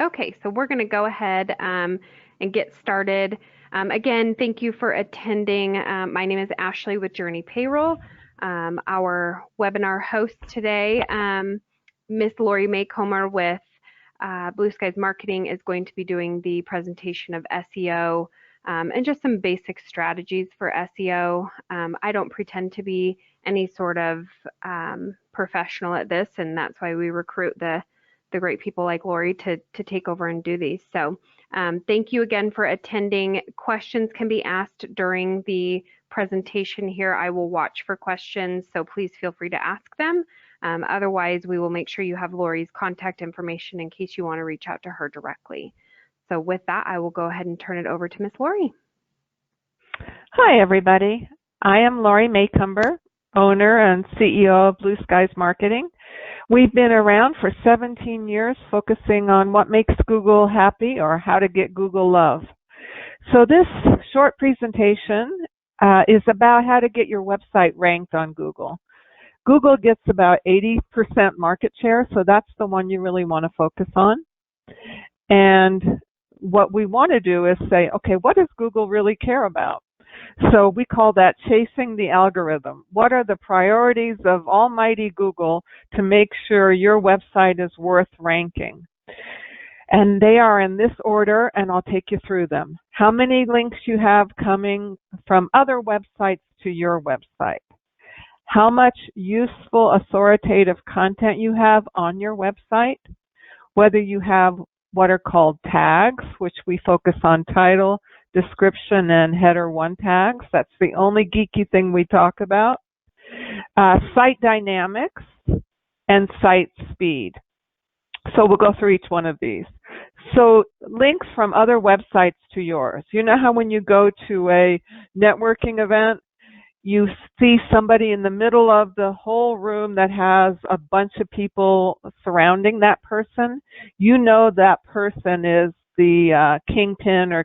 Okay, so we're going to go ahead and get started. Again, thank you for attending. My name is Ashley with Journey Payroll. Our webinar host today, Miss Laurie Macomber with Blue Skies Marketing, is going to be doing the presentation of SEO and just some basic strategies for SEO. I don't pretend to be any sort of professional at this, and that's why we recruit the great people like Laurie to take over and do these. So thank you again for attending. Questions can be asked during the presentation here. I will watch for questions, so please feel free to ask them. Otherwise, we will make sure you have Laurie's contact information in case you want to reach out to her directly. So with that, I will go ahead and turn it over to Miss Laurie. Hi, everybody. I am Laurie Macomber, owner and CEO of Blue Skies Marketing. We've been around for 17 years focusing on what makes Google happy or how to get Google love. So this short presentation is about how to get your website ranked on Google. Google gets about 80% market share, so that's the one you really want to focus on. And what we want to do is say, okay, what does Google really care about? So we call that chasing the algorithm. What are the priorities of almighty Google to make sure your website is worth ranking? And they are in this order, and I'll take you through them. How many links you have coming from other websites to your website? How much useful authoritative content you have on your website? Whether you have what are called tags, which we focus on title, description, and header 1 tags. That's the only geeky thing we talk about. Site dynamics and site speed. So we'll go through each one of these. So links from other websites to yours. You know how when you go to a networking event, you see somebody in the middle of the whole room that has a bunch of people surrounding that person? You know that person is the kingpin or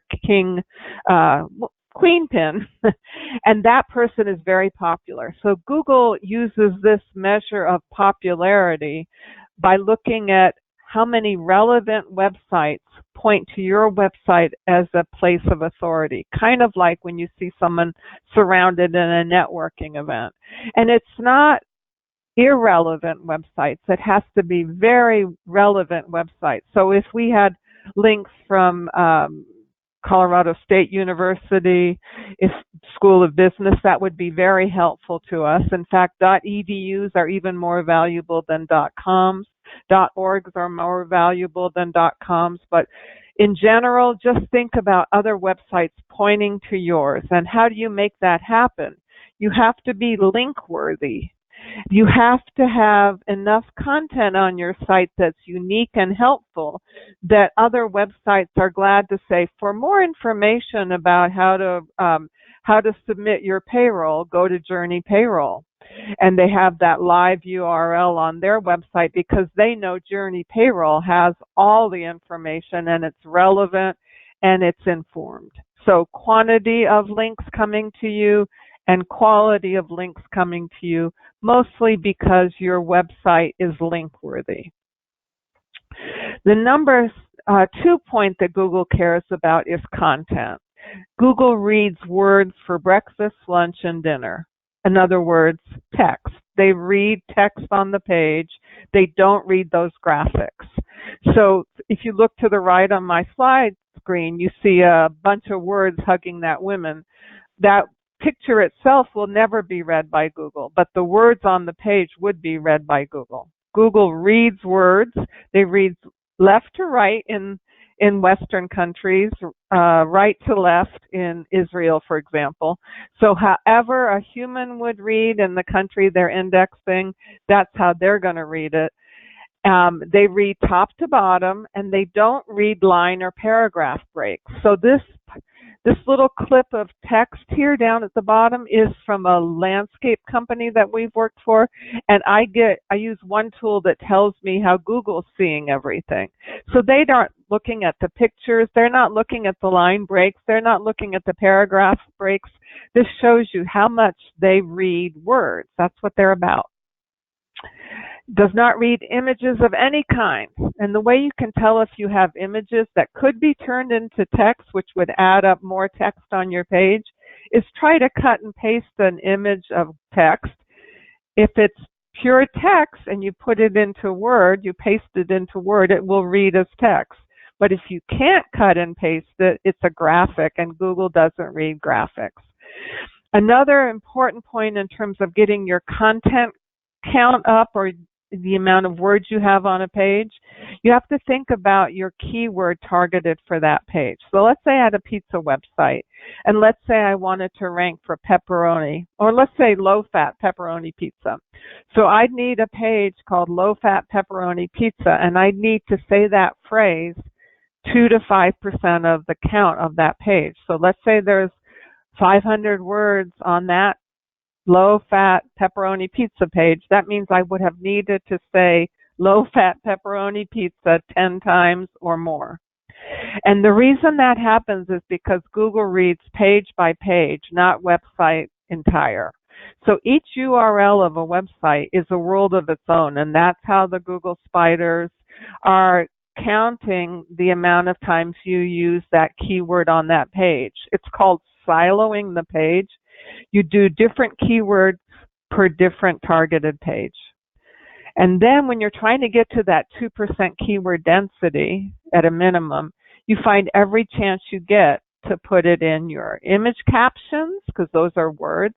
queen pin, and that person is very popular. So Google uses this measure of popularity by looking at how many relevant websites point to your website as a place of authority, kind of like when you see someone surrounded in a networking event. And it's not irrelevant websites. It has to be very relevant websites. So if we had links from Colorado State University, School of Business, that would be very helpful to us. In fact, .edus are even more valuable than .coms. .orgs are more valuable than .coms. But in general, just think about other websites pointing to yours. And how do you make that happen? You have to be link worthy. You have to have enough content on your site that's unique and helpful that other websites are glad to say, for more information about how to submit your payroll, go to Journey Payroll. And they have that live URL on their website because they know Journey Payroll has all the information and it's relevant and it's informed. So quantity of links coming to you and quality of links coming to you, mostly because your website is link worthy. The number 2 point that Google cares about is content. Google reads words for breakfast, lunch, and dinner. In other words, text. They read text on the page. They don't read those graphics. So if you look to the right on my slide screen, you see a bunch of words hugging that woman. That picture itself will never be read by Google, but the words on the page would be read by Google. Google reads words. They read left to right in Western countries, right to left in Israel, for example. So however a human would read in the country they're indexing, that's how they're going to read it. They read top to bottom, and they don't read line or paragraph breaks. So this little clip of text here down at the bottom is from a landscape company that we've worked for, and I use one tool that tells me how Google's seeing everything. So they aren't looking at the pictures, they're not looking at the line breaks, they're not looking at the paragraph breaks. This shows you how much they read words. That's what they're about. Does not read images of any kind. And the way you can tell if you have images that could be turned into text, which would add up more text on your page, is try to cut and paste an image of text. If it's pure text and you put it into Word, you paste it into Word, it will read as text. But if you can't cut and paste it, it's a graphic, and Google doesn't read graphics. Another important point in terms of getting your content count up, or the amount of words you have on a page, you have to think about your keyword targeted for that page. So let's say I had a pizza website, and let's say I wanted to rank for pepperoni, or let's say low-fat pepperoni pizza. So I'd need a page called low-fat pepperoni pizza, and I'd need to say that phrase 2 to 5% of the count of that page. So let's say there's 500 words on that low-fat pepperoni pizza page. That means I would have needed to say low-fat pepperoni pizza 10 times or more. And the reason that happens is because Google reads page by page, not website entire. So each URL of a website is a world of its own, and that's how the Google spiders are counting the amount of times you use that keyword on that page. It's called siloing the page. You do different keywords per different targeted page. And then when you're trying to get to that 2% keyword density at a minimum, you find every chance you get to put it in your image captions, because those are words,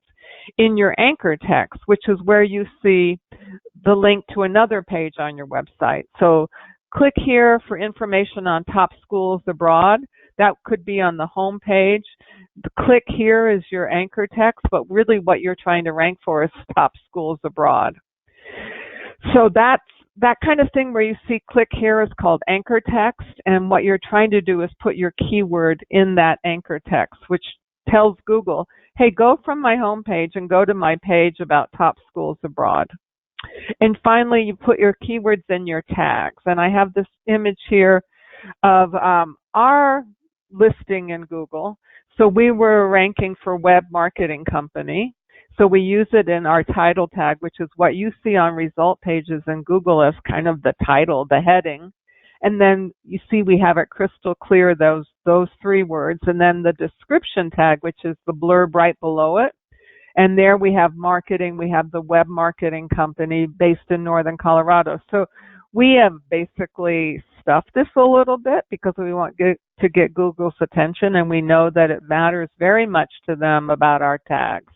in your anchor text, which is where you see the link to another page on your website. So click here for information on top schools abroad. That could be on the home page. The click here is your anchor text, but really what you're trying to rank for is top schools abroad. So that's that kind of thing where you see click here is called anchor text, and what you're trying to do is put your keyword in that anchor text, which tells Google, hey, go from my home page and go to my page about top schools abroad. And finally, you put your keywords in your tags. And I have this image here of our listing in Google. So we were ranking for web marketing company. So we use it in our title tag, which is what you see on result pages in Google as kind of the title, the heading. And then you see we have it crystal clear, those 3 words. And then the description tag, which is the blurb right below it. And there we have marketing. We have the web marketing company based in Northern Colorado. So we have basically stuffed this a little bit because we want to get Google's attention, and we know that it matters very much to them about our tags.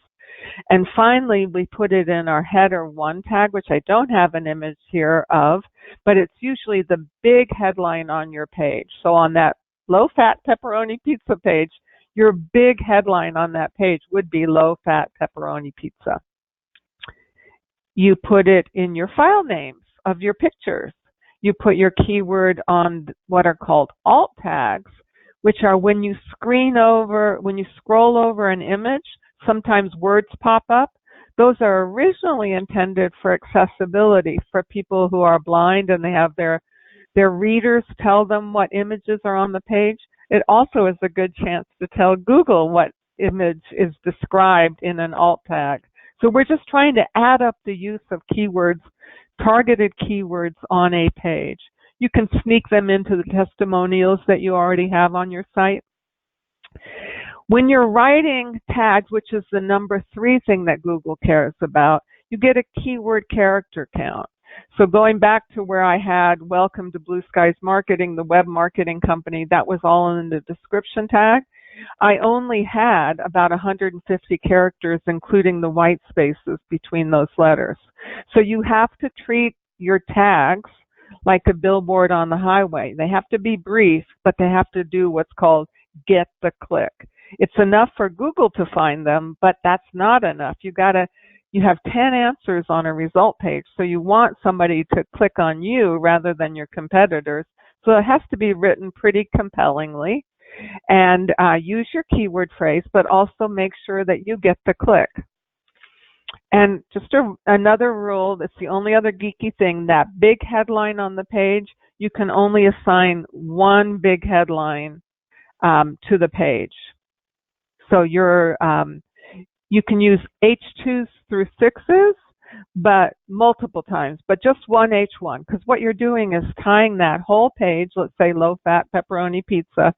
And finally, we put it in our header 1 tag, which I don't have an image here of, but it's usually the big headline on your page. So on that low-fat pepperoni pizza page, your big headline on that page would be low-fat pepperoni pizza. You put it in your file names of your pictures. You put your keyword on what are called alt tags, which are when you scroll over an image, sometimes words pop up. Those are originally intended for accessibility, for people who are blind and they have their readers tell them what images are on the page. It also is a good chance to tell Google what image is described in an alt tag. So we're just trying to add up the use of keywords, targeted keywords on a page. You can sneak them into the testimonials that you already have on your site. When you're writing tags, which is the number 3 thing that Google cares about, you get a keyword character count. So going back to where I had welcome to Blue Skies Marketing, the web marketing company, that was all in the description tag. I only had about 150 characters, including the white spaces between those letters. So you have to treat your tags like a billboard on the highway. They have to be brief, but they have to do what's called get the click. It's enough for Google to find them, but that's not enough. You have 10 answers on a result page, so you want somebody to click on you rather than your competitors. So it has to be written pretty compellingly, and use your keyword phrase, but also make sure that you get the click. And just another rule, that's the only other geeky thing, that big headline on the page, you can only assign 1 big headline to the page. So you can use H2s through 6s, but multiple times, but just one H1, because what you're doing is tying that whole page, let's say low-fat pepperoni pizza,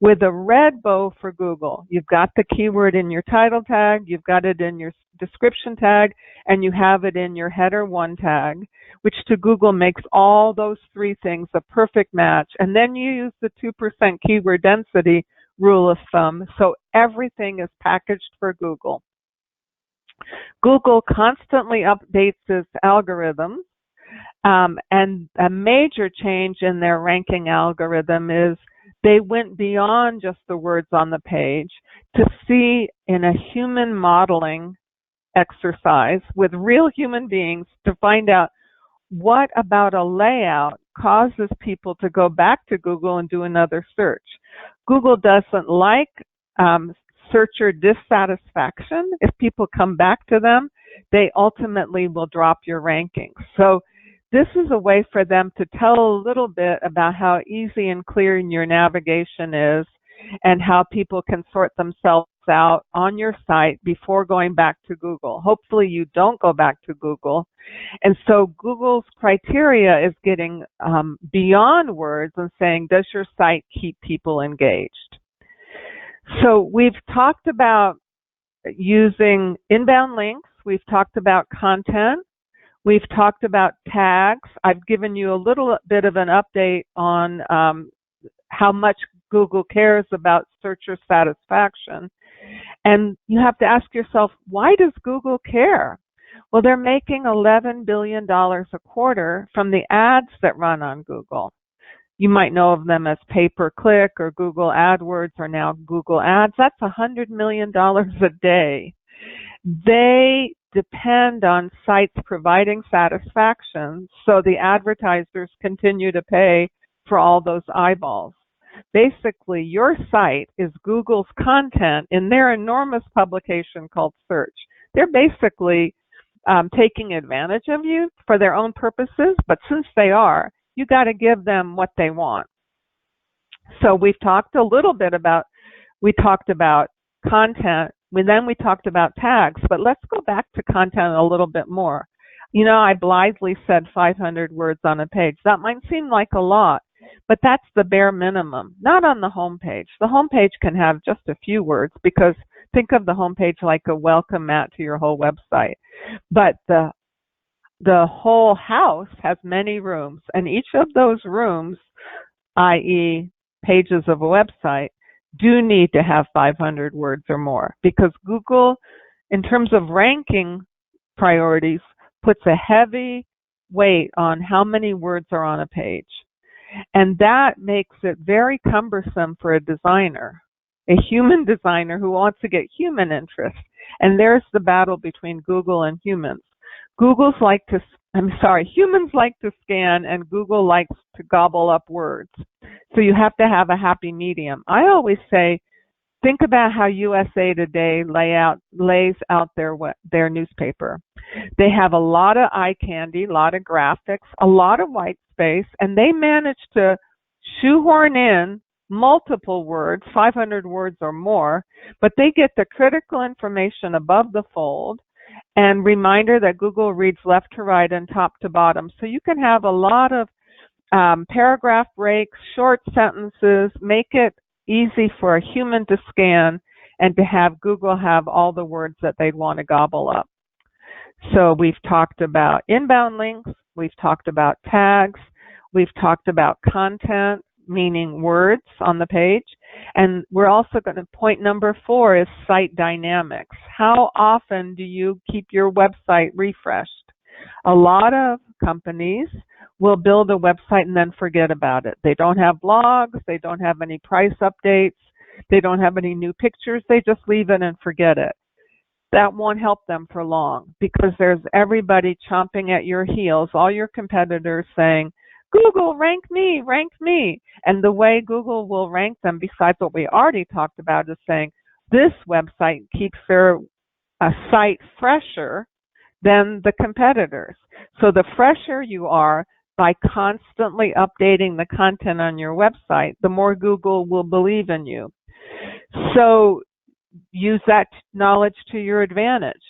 with a red bow for Google. You've got the keyword in your title tag, you've got it in your description tag, and you have it in your header 1 tag, which to Google makes all those 3 things a perfect match. And then you use the 2% keyword density rule of thumb, so everything is packaged for Google. Google constantly updates its algorithms, and a major change in their ranking algorithm is they went beyond just the words on the page to see in a human modeling exercise with real human beings to find out what about a layout causes people to go back to Google and do another search. Google doesn't like searcher dissatisfaction. If people come back to them, they ultimately will drop your rankings. So this is a way for them to tell a little bit about how easy and clear your navigation is and how people can sort themselves out on your site before going back to Google. Hopefully you don't go back to Google. And so Google's criteria is getting beyond words and saying, does your site keep people engaged? So we've talked about using inbound links. We've talked about content. We've talked about tags. I've given you a little bit of an update on how much Google cares about searcher satisfaction. And you have to ask yourself, why does Google care? Well, they're making $11 billion a quarter from the ads that run on Google. You might know of them as pay-per-click or Google AdWords or now Google Ads. That's $100 million a day. They depend on sites providing satisfaction, so the advertisers continue to pay for all those eyeballs. Basically, your site is Google's content in their enormous publication called Search. They're basically taking advantage of you for their own purposes, but since they are, you got to give them what they want. So we've talked a little bit about, we talked about content, then we talked about tags, but let's go back to content a little bit more. You know, I blithely said 500 words on a page. That might seem like a lot, but that's the bare minimum, not on the home page. The home page can have just a few words because think of the home page like a welcome mat to your whole website. But the whole house has many rooms, and each of those rooms, i.e. pages of a website, do need to have 500 words or more because Google, in terms of ranking priorities, puts a heavy weight on how many words are on a page. And that makes it very cumbersome for a designer, a human designer who wants to get human interest. And there's the battle between Google and humans. Humans like to scan and Google likes to gobble up words. So you have to have a happy medium. I always say, think about how USA Today lays out their newspaper. They have a lot of eye candy, a lot of graphics, a lot of white space, and they manage to shoehorn in multiple words, 500 words or more, but they get the critical information above the fold and reminder that Google reads left to right and top to bottom. So you can have a lot of paragraph breaks, short sentences, make it easy for a human to scan and to have Google have all the words that they'd want to gobble up. So we've talked about inbound links, we've talked about tags, we've talked about content, meaning words on the page, and we're also going to, point number 4 is site dynamics. How often do you keep your website refreshed? A lot of companies will build a website and then forget about it. They don't have blogs, they don't have any price updates, they don't have any new pictures, they just leave it and forget it. That won't help them for long because there's everybody chomping at your heels, all your competitors saying, Google, rank me, rank me. And the way Google will rank them, besides what we already talked about, is saying this website keeps their site fresher than the competitors. So the fresher you are by constantly updating the content on your website, the more Google will believe in you. So use that knowledge to your advantage.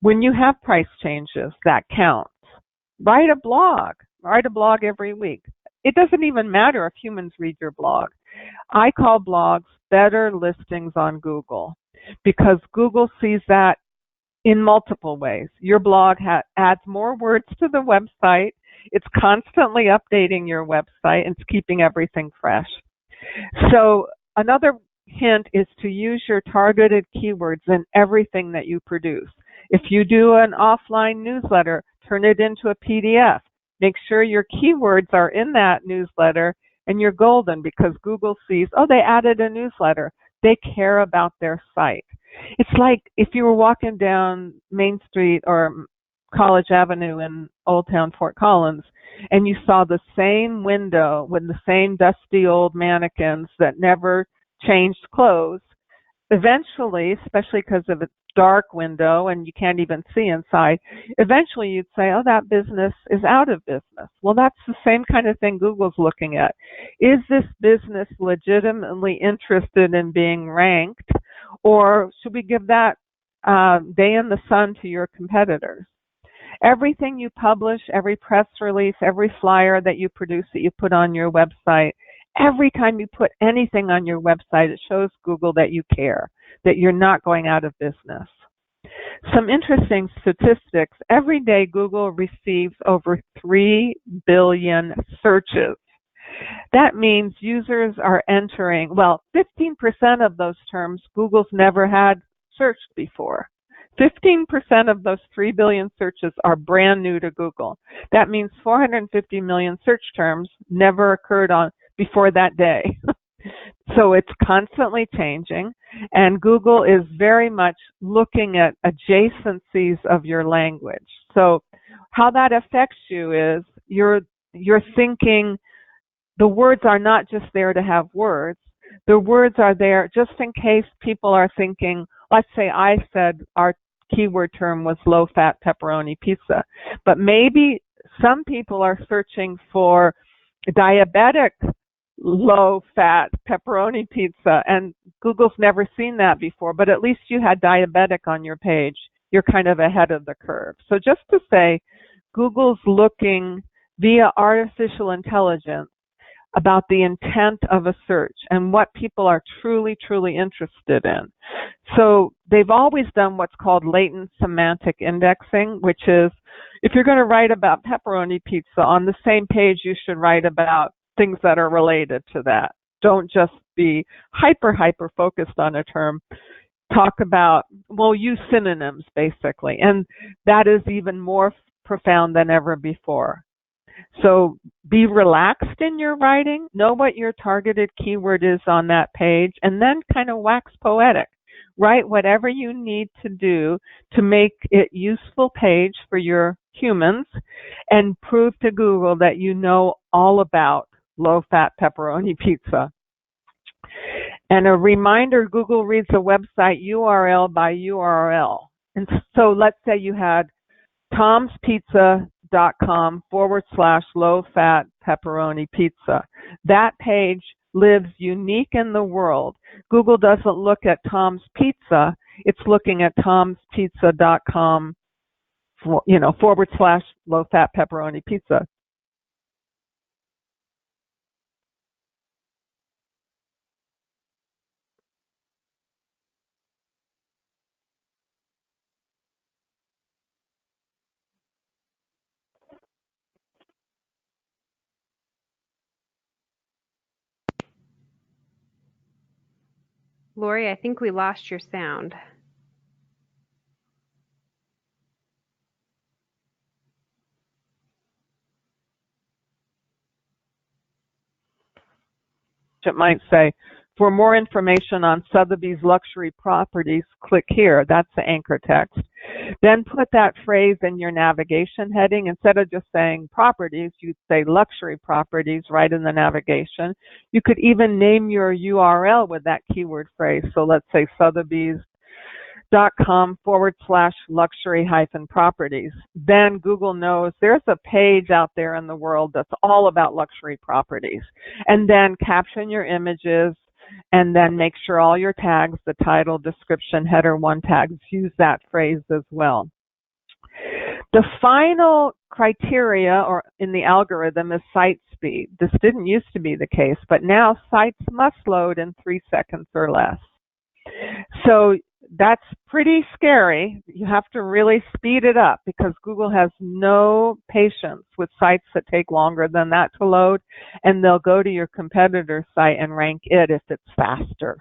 When you have price changes, that counts. Write a blog. Write a blog every week. It doesn't even matter if humans read your blog. I call blogs better listings on Google because Google sees that in multiple ways. Your blog adds more words to the website. It's constantly updating your website and it's keeping everything fresh. So another hint is to use your targeted keywords in everything that you produce. If you do an offline newsletter, turn it into a PDF. Make sure your keywords are in that newsletter and you're golden because Google sees, oh, they added a newsletter. They care about their site. It's like if you were walking down Main Street or College Avenue in Old Town Fort Collins and you saw the same window with the same dusty old mannequins that never changed clothes. Eventually, especially because of its dark window and you can't even see inside, eventually you'd say, oh, that business is out of business. Well, that's the same kind of thing Google's looking at. Is this business legitimately interested in being ranked, or should we give that day in the sun to your competitors? Everything you publish, every press release, every flyer that you produce that you put on your website, every time you put anything on your website, it shows Google that you care, that you're not going out of business. Some interesting statistics. Every day, Google receives over 3 billion searches. That means users are entering, 15% of those terms Google's never had searched before. 15% of those 3 billion searches are brand new to Google. That means 450 million search terms never occurred on before that day. So it's constantly changing, and Google is very much looking at adjacencies of your language. So how that affects you is you're thinking the words are not just there to have words. The words are there just in case people are thinking, let's say I said our keyword term was low-fat pepperoni pizza, but maybe some people are searching for diabetic low-fat pepperoni pizza, and Google's never seen that before, but at least you had diabetic on your page. You're kind of ahead of the curve. So just to say, Google's looking via artificial intelligence about the intent of a search and what people are truly, truly interested in. So they've always done what's called latent semantic indexing, which is if you're going to write about pepperoni pizza, on the same page you should write about things that are related to that. Don't just be hyper focused on a term. Talk about, use synonyms basically. And that is even more profound than ever before. So be relaxed in your writing, know what your targeted keyword is on that page, and then kind of wax poetic. Write whatever you need to do to make it a useful page for your humans and prove to Google that you know all about low-fat pepperoni pizza. And a reminder, Google reads a website URL by URL. And so let's say you had tomspizza.com/low-fat pepperoni pizza. That page lives unique in the world. Google doesn't look at Tom's Pizza. It's looking at tomspizza.com /low-fat pepperoni pizza. Laurie, I think we lost your sound. It might say, for more information on Sotheby's luxury properties, click here. That's the anchor text. Then put that phrase in your navigation heading. Instead of just saying properties, you'd say luxury properties right in the navigation. You could even name your URL with that keyword phrase. So let's say Sotheby's.com /luxury-properties. Then Google knows there's a page out there in the world that's all about luxury properties. And then caption your images and then make sure all your tags, the title, description, header, one tags, use that phrase as well. The final criteria or in the algorithm is site speed. This didn't used to be the case, but now sites must load in 3 seconds or less. So that's pretty scary. You have to really speed it up because Google has no patience with sites that take longer than that to load, and they'll go to your competitor's site and rank it if it's faster.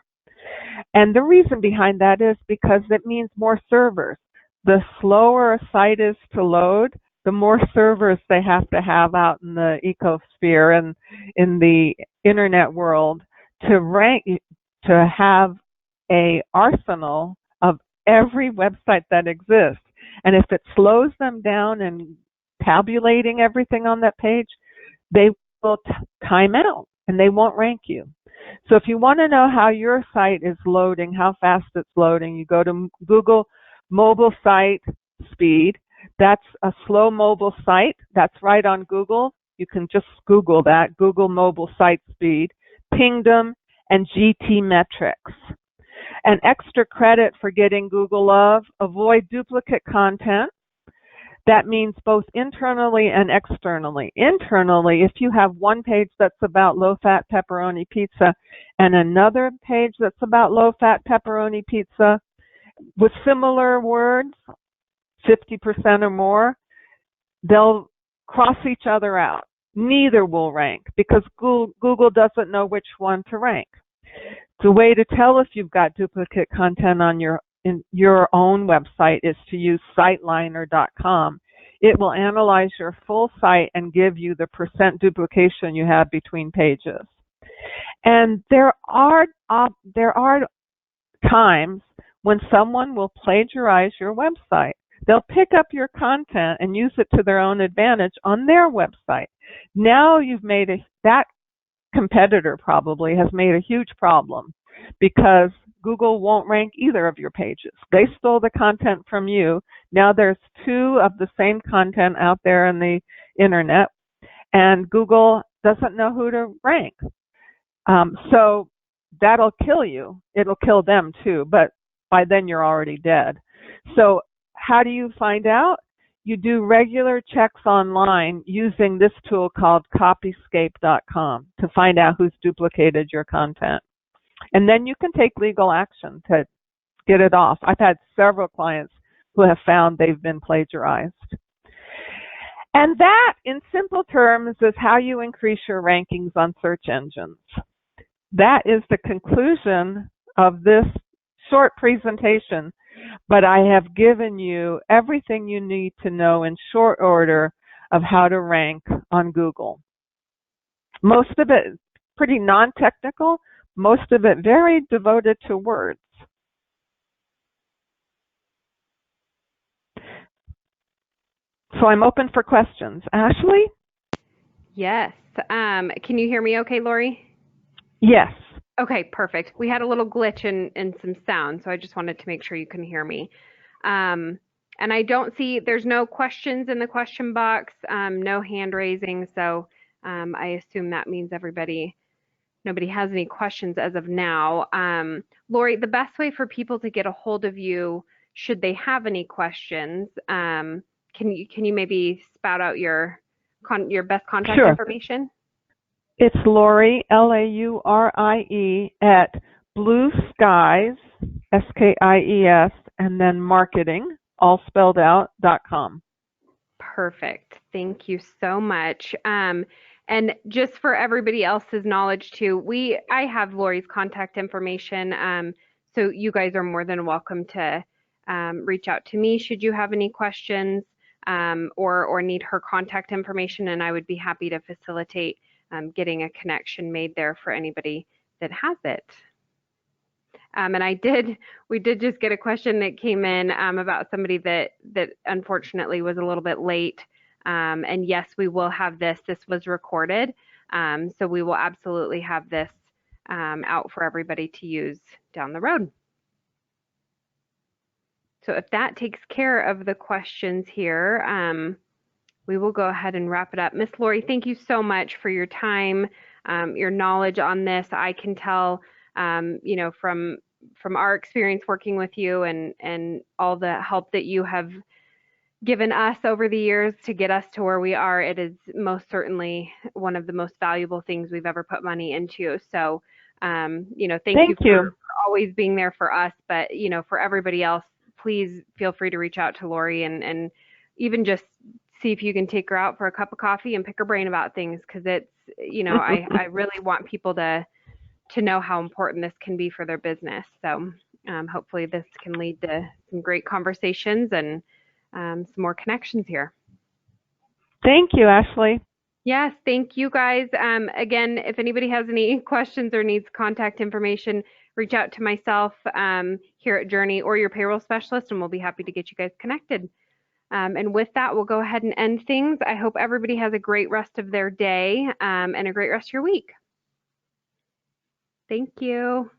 And the reason behind that is because it means more servers. The slower a site is to load, the more servers they have to have out in the ecosphere and in the internet world to rank, to have a arsenal of every website that exists. And if it slows them down in tabulating everything on that page, they will time out and they won't rank you. So if you want to know how your site is loading, how fast it's loading, you go to Google mobile site speed. That's a slow mobile site. That's right on Google. You can just Google that, Google mobile site speed, Pingdom, and GT metrics. And extra credit for getting Google love, avoid duplicate content. That means both internally and externally. Internally, if you have one page that's about low-fat pepperoni pizza and another page that's about low-fat pepperoni pizza with similar words, 50% or more, they'll cross each other out. Neither will rank because Google doesn't know which one to rank. The way to tell if you've got duplicate content on your own website is to use siteliner.com. It will analyze your full site and give you the percent duplication you have between pages. And there are times when someone will plagiarize your website. They'll pick up your content and use it to their own advantage on their website. Now you've made that competitor probably has made a huge problem because Google won't rank either of your pages. They stole the content from you. Now there's two of the same content out there in the internet, and Google doesn't know who to rank. So that'll kill you. It'll kill them too, but by then you're already dead. So how do you find out? You do regular checks online using this tool called copyscape.com to find out who's duplicated your content. And then you can take legal action to get it off. I've had several clients who have found they've been plagiarized. And that, in simple terms, is how you increase your rankings on search engines. That is the conclusion of this short presentation, but I have given you everything you need to know in short order of how to rank on Google. Most of it pretty non-technical, most of it very devoted to words. So I'm open for questions. Ashley? Yes. Can you hear me okay, Laurie? Yes. Okay, perfect. We had a little glitch in some sound, so I just wanted to make sure you can hear me. And I don't see, there's no questions in the question box, no hand raising, so I assume that means nobody has any questions as of now. Laurie, the best way for people to get a hold of you, should they have any questions, can you maybe spout out your best contact Sure. information? It's Laurie, Laurie, at Blue Skies, SKIES, and then marketing, all spelled out, .com. Perfect. Thank you so much. And just for everybody else's knowledge too, I have Laurie's contact information. So you guys are more than welcome to reach out to me should you have any questions or need her contact information, and I would be happy to facilitate getting a connection made there for anybody that has it. And we did just get a question that came in about somebody that unfortunately was a little bit late. And yes, we will have this. This was recorded. So we will absolutely have this out for everybody to use down the road. So if that takes care of the questions here, we will go ahead and wrap it up. Miss Laurie, thank you so much for your time, your knowledge on this. I can tell, from our experience working with you and all the help that you have given us over the years to get us to where we are. It is most certainly one of the most valuable things we've ever put money into. So, thank you Thank for you. always being there for us. But, for everybody else, please feel free to reach out to Laurie and even just see if you can take her out for a cup of coffee and pick her brain about things because I really want people to know how important this can be for their business. So hopefully this can lead to some great conversations and some more connections here. Thank you, Ashley. Yes, thank you guys. Again, if anybody has any questions or needs contact information, reach out to myself here at Journey or your payroll specialist, and we'll be happy to get you guys connected. And with that, we'll go ahead and end things. I hope everybody has a great rest of their day and a great rest of your week. Thank you.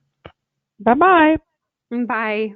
Bye-bye. Bye.